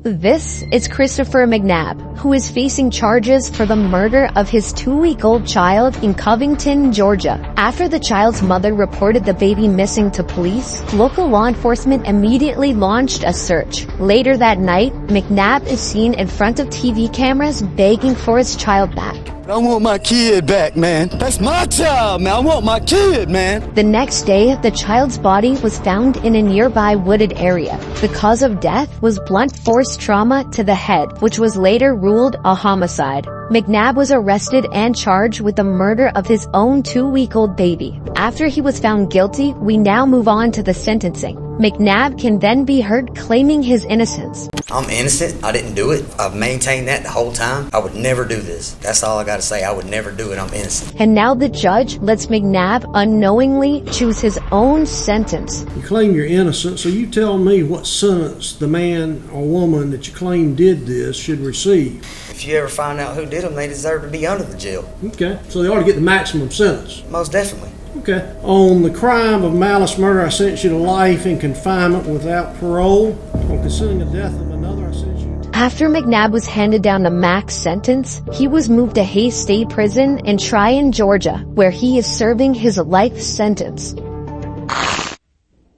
This is Christopher McNabb, who is facing charges for the murder of his 2-week-old child in Covington, Georgia. After the child's mother reported the baby missing to police, local law enforcement immediately launched a search. Later that night, McNabb is seen in front of TV cameras begging for his child back. I want my kid back, man. That's my child, man. I want my kid, man. The next day, the child's body was found in a nearby wooded area. The cause of death was blunt force trauma to the head, which was later ruled a homicide. McNabb was arrested and charged with the murder of his own 2-week-old baby. After he was found guilty, we now move on to the sentencing. McNabb can then be heard claiming his innocence. I'm innocent. I didn't do it. I've maintained that the whole time. I would never do this. That's all I gotta say. I would never do it. I'm innocent. And now the judge lets McNabb unknowingly choose his own sentence. You claim you're innocent, so you tell me what sentence the man or woman that you claim did this should receive. If you ever find out who did them, they deserve to be under the jail. Okay, so they ought to get the maximum sentence. Most definitely. Okay. On the crime of malice murder, I sentence you to life in confinement without parole. On considering the death of another, I sentence you. After McNabb was handed down a max sentence, he was moved to Hays State Prison in Tryon, Georgia, where he is serving his life sentence.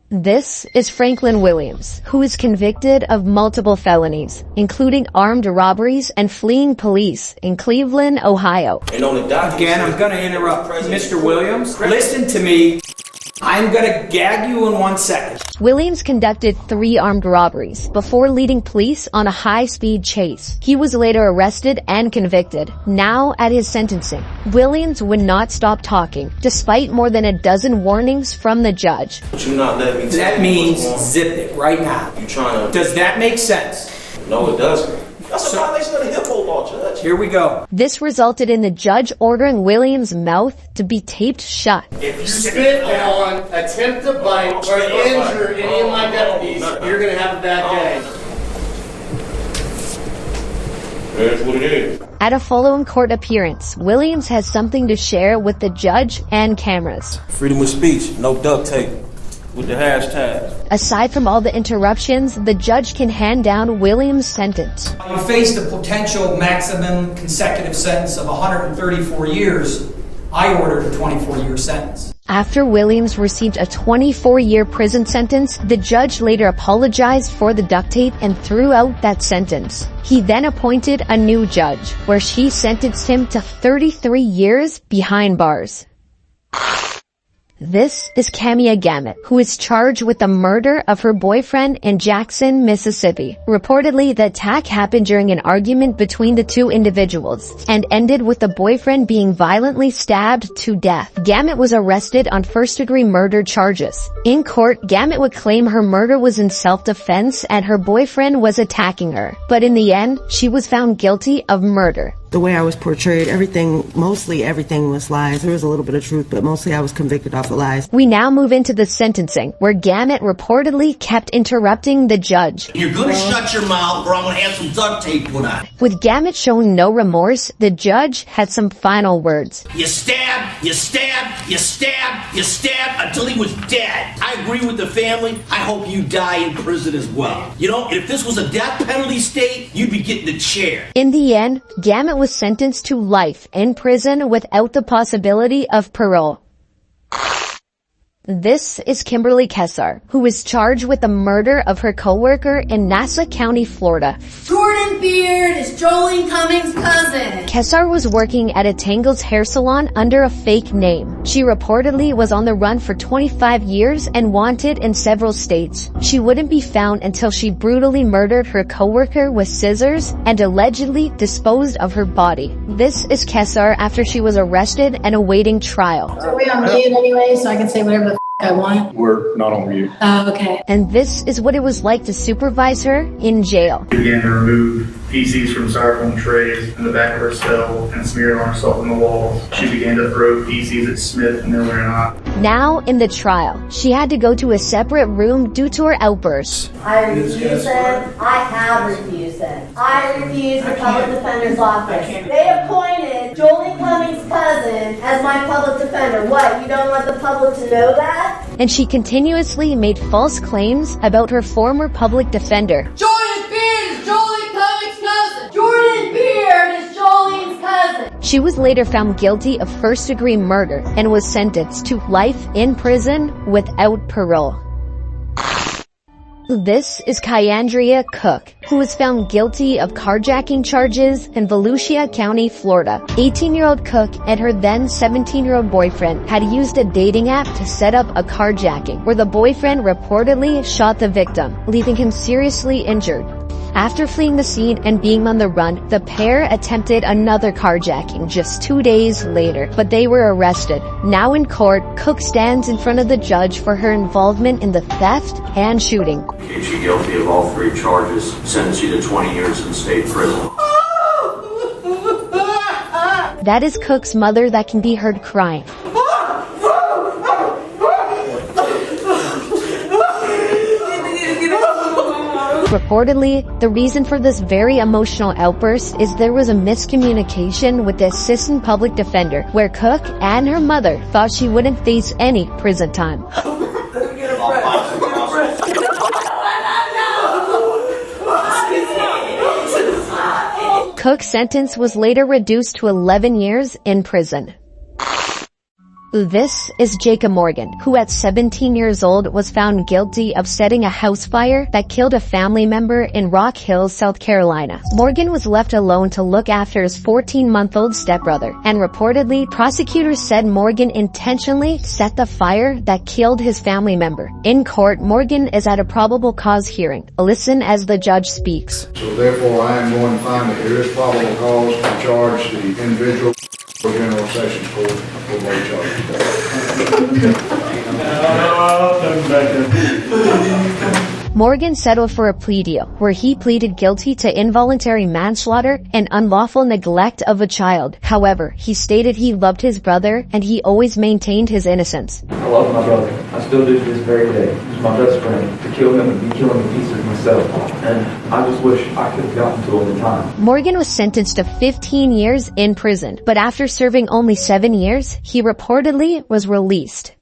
This is Franklin Williams, who is convicted of multiple felonies, including armed robberies and fleeing police in Cleveland, Ohio. And on the docket, again, I'm going to interrupt. Mr. Williams, listen to me. I'm going to gag you in 1 second. Williams conducted 3 armed robberies before leading police on a high-speed chase. He was later arrested and convicted. Now, at his sentencing, Williams would not stop talking, despite more than a dozen warnings from the judge. But you're not letting me tell That means zip it right now. You trying to... Does that make sense? No, it doesn't. That's a violation of the HIPAA law, Judge. Here we go. This resulted in the judge ordering Williams' mouth to be taped shut. If you spit on, attempt to bite, or injure any of my deputies, you're going to have a bad day. That's what it is. At a following court appearance, Williams has something to share with the judge and cameras. Freedom of speech, no duct tape. With the hashtag. Aside from all the interruptions, the judge can hand down Williams' sentence. You face the potential maximum consecutive sentence of 134 years. I ordered a 24-year sentence. After Williams received a 24-year prison sentence, the judge later apologized for the duct tape and threw out that sentence. He then appointed a new judge, where she sentenced him to 33 years behind bars. This is Camia Gamet, who is charged with the murder of her boyfriend in Jackson, Mississippi. Reportedly, the attack happened during an argument between the two individuals and ended with the boyfriend being violently stabbed to death. Gamet was arrested on first-degree murder charges. In court, Gamet would claim her murder was in self-defense and her boyfriend was attacking her. But in the end, she was found guilty of murder. The way I was portrayed, mostly everything was lies. There was a little bit of truth, but mostly I was convicted off of lies. We now move into the sentencing, where Gamet reportedly kept interrupting the judge. You're gonna shut your mouth or I'm gonna have some duct tape put on. With Gamet showing no remorse, the judge had some final words. You stabbed, you stabbed, you stabbed, you stabbed until he was dead. I agree with the family. I hope you die in prison as well. You know, if this was a death penalty state, you'd be getting the chair. In the end, Gamet was sentenced to life in prison without the possibility of parole. This is Kimberly Kessar, who is charged with the murder of her coworker in Nassau County, Florida. Jordan Beard is Jolene Cummings' cousin. Kessar was working at a Tangles hair salon under a fake name. She reportedly was on the run for 25 years and wanted in several states. She wouldn't be found until she brutally murdered her coworker with scissors and allegedly disposed of her body. This is Kessar after she was arrested and awaiting trial. Are we on mute anyway, so I can say whatever the I want? We're not on mute. Oh, okay. And this is what it was like to supervise her in jail. She began to remove feces from styrofoam trays in the back of her cell and smear it on herself on the walls. She began to throw feces at Smith, Miller, and I. Now, in the trial, she had to go to a separate room due to her outbursts. I refuse it. I have refused it. I refuse the public defender's office. They appointed Jolene Cummings' cousin as my public defender. What, you don't want the public to know that? And she continuously made false claims about her former public defender. Jordan Beard is She was later found guilty of first-degree murder and was sentenced to life in prison without parole. This is Kyandria Cook, who was found guilty of carjacking charges in Volusia County, Florida. 18-year-old Cook and her then 17-year-old boyfriend had used a dating app to set up a carjacking, where the boyfriend reportedly shot the victim, leaving him seriously injured. After fleeing the scene and being on the run, the pair attempted another carjacking just 2 days later, but they were arrested. Now in court, Cook stands in front of the judge for her involvement in the theft and shooting. Keeps you guilty of all 3 charges, sentence you to 20 years in state prison. That is Cook's mother that can be heard crying. Reportedly, the reason for this very emotional outburst is there was a miscommunication with the assistant public defender, where Cook and her mother thought she wouldn't face any prison time. Cook's sentence was later reduced to 11 years in prison. This is Jacob Morgan, who at 17 years old was found guilty of setting a house fire that killed a family member in Rock Hills, South Carolina. Morgan was left alone to look after his 14-month-old stepbrother, and reportedly, prosecutors said Morgan intentionally set the fire that killed his family member. In court, Morgan is at a probable cause hearing. Listen as the judge speaks. So therefore, I am going to find that there is probable cause to charge the individual General Sessions Court for late charges. Morgan settled for a plea deal, where he pleaded guilty to involuntary manslaughter and unlawful neglect of a child. However, he stated he loved his brother and he always maintained his innocence. I love my brother. I still do to this very day. He's my best friend. To kill him would be killing the pieces myself. And I just wish I could have gotten to him in time. Morgan was sentenced to 15 years in prison, but after serving only 7 years, he reportedly was released.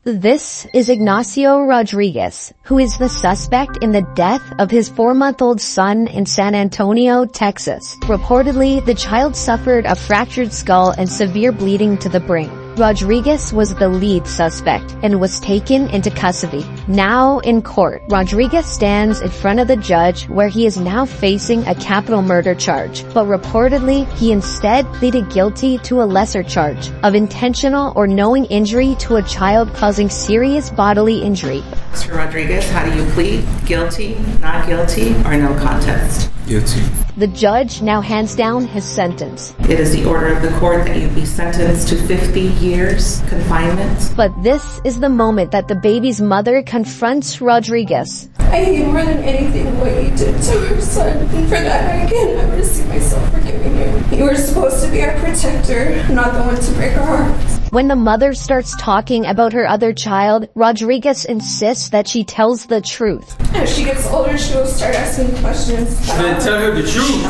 This is Ignacio Rodriguez, who is the suspect in the death of his 4-month-old son in San Antonio, Texas. Reportedly, the child suffered a fractured skull and severe bleeding to the brain. Rodriguez was the lead suspect and was taken into custody. Now in court, Rodriguez stands in front of the judge, where he is now facing a capital murder charge, but reportedly he instead pleaded guilty to a lesser charge of intentional or knowing injury to a child causing serious bodily injury. Mr. Rodriguez, how do you plead? Guilty, not guilty, or no contest? Guilty. The judge now hands down his sentence. It is the order of the court that you be sentenced to 50 years confinement. But this is the moment that the baby's mother confronts Rodriguez. I hate more than anything what you did to her son, and for that I can never see myself forgiving you. You were supposed to be our protector, not the one to break our hearts. When the mother starts talking about her other child, Rodriguez insists that she tells the truth. As she gets older, she will start asking questions. Tell her the truth.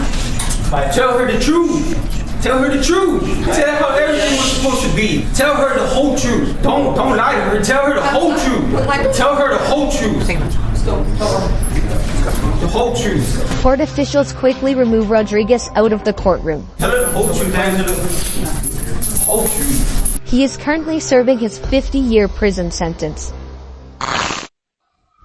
Tell her the truth. Tell her the truth. Tell her how everything was supposed to be. Tell her the whole truth. Don't lie to her. Tell her the whole truth. Tell her the whole truth. The whole truth. Court officials quickly remove Rodriguez out of the courtroom. Tell her the whole truth. Tell her the whole truth. He is currently serving his 50-year prison sentence.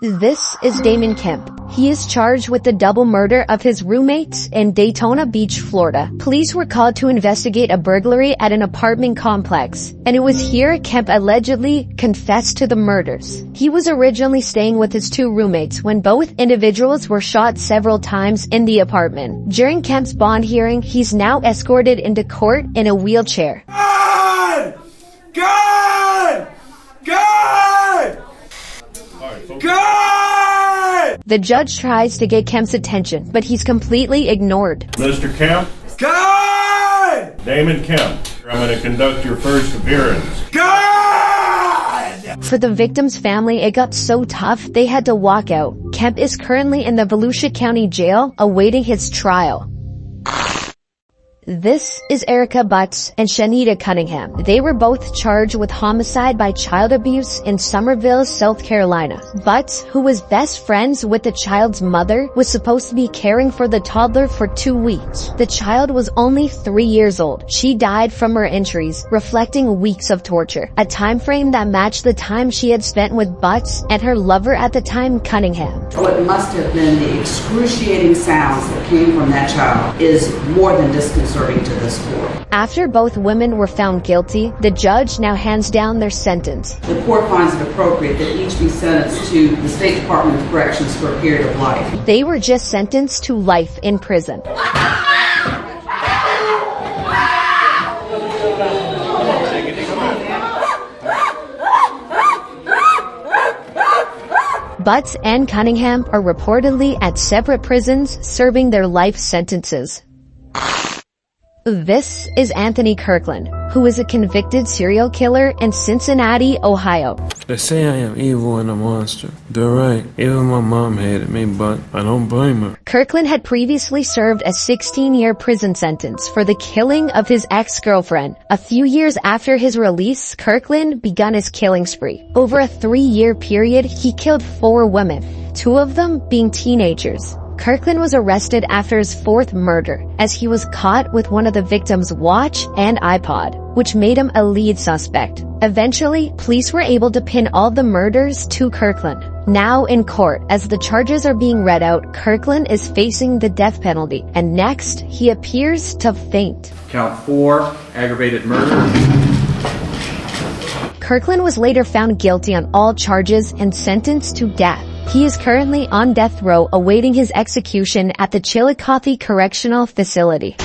This is Damon Kemp. He is charged with the double murder of his roommates in Daytona Beach, Florida. Police were called to investigate a burglary at an apartment complex, and it was here Kemp allegedly confessed to the murders. He was originally staying with his 2 roommates when both individuals were shot several times in the apartment. During Kemp's bond hearing, he's now escorted into court in a wheelchair. God! God! God! The judge tries to get Kemp's attention, but he's completely ignored. Mr. Kemp? God! Damon Kemp. I'm going to conduct your first appearance. God! For the victim's family, it got so tough they had to walk out. Kemp is currently in the Volusia County Jail awaiting his trial. This is Erica Butts and Shanita Cunningham. They were both charged with homicide by child abuse in Somerville, South Carolina. Butts, who was best friends with the child's mother, was supposed to be caring for the toddler for 2 weeks. The child was only 3 years old. She died from her injuries, reflecting weeks of torture, a time frame that matched the time she had spent with Butts and her lover at the time, Cunningham. What must have been the excruciating sounds that came from that child is more than disconcerting to this court. After both women were found guilty, the judge now hands down their sentence. The court finds it appropriate that each be sentenced to the State Department of Corrections for a period of life. They were just sentenced to life in prison. Butts and Cunningham are reportedly at separate prisons serving their life sentences. This is Anthony Kirkland, who is a convicted serial killer in Cincinnati, Ohio. They say I am evil and a monster. They're right. Even my mom hated me, but I don't blame her. Kirkland had previously served a 16-year prison sentence for the killing of his ex-girlfriend. A few years after his release, Kirkland began his killing spree. Over a 3-year period, he killed 4 women, 2 of them being teenagers. Kirkland was arrested after his 4th murder, as he was caught with one of the victim's watch and iPod, which made him a lead suspect. Eventually, police were able to pin all the murders to Kirkland. Now in court, as the charges are being read out, Kirkland is facing the death penalty, and next, he appears to faint. Count 4, aggravated murder. Kirkland was later found guilty on all charges and sentenced to death. He is currently on death row awaiting his execution at the Chillicothe Correctional Facility.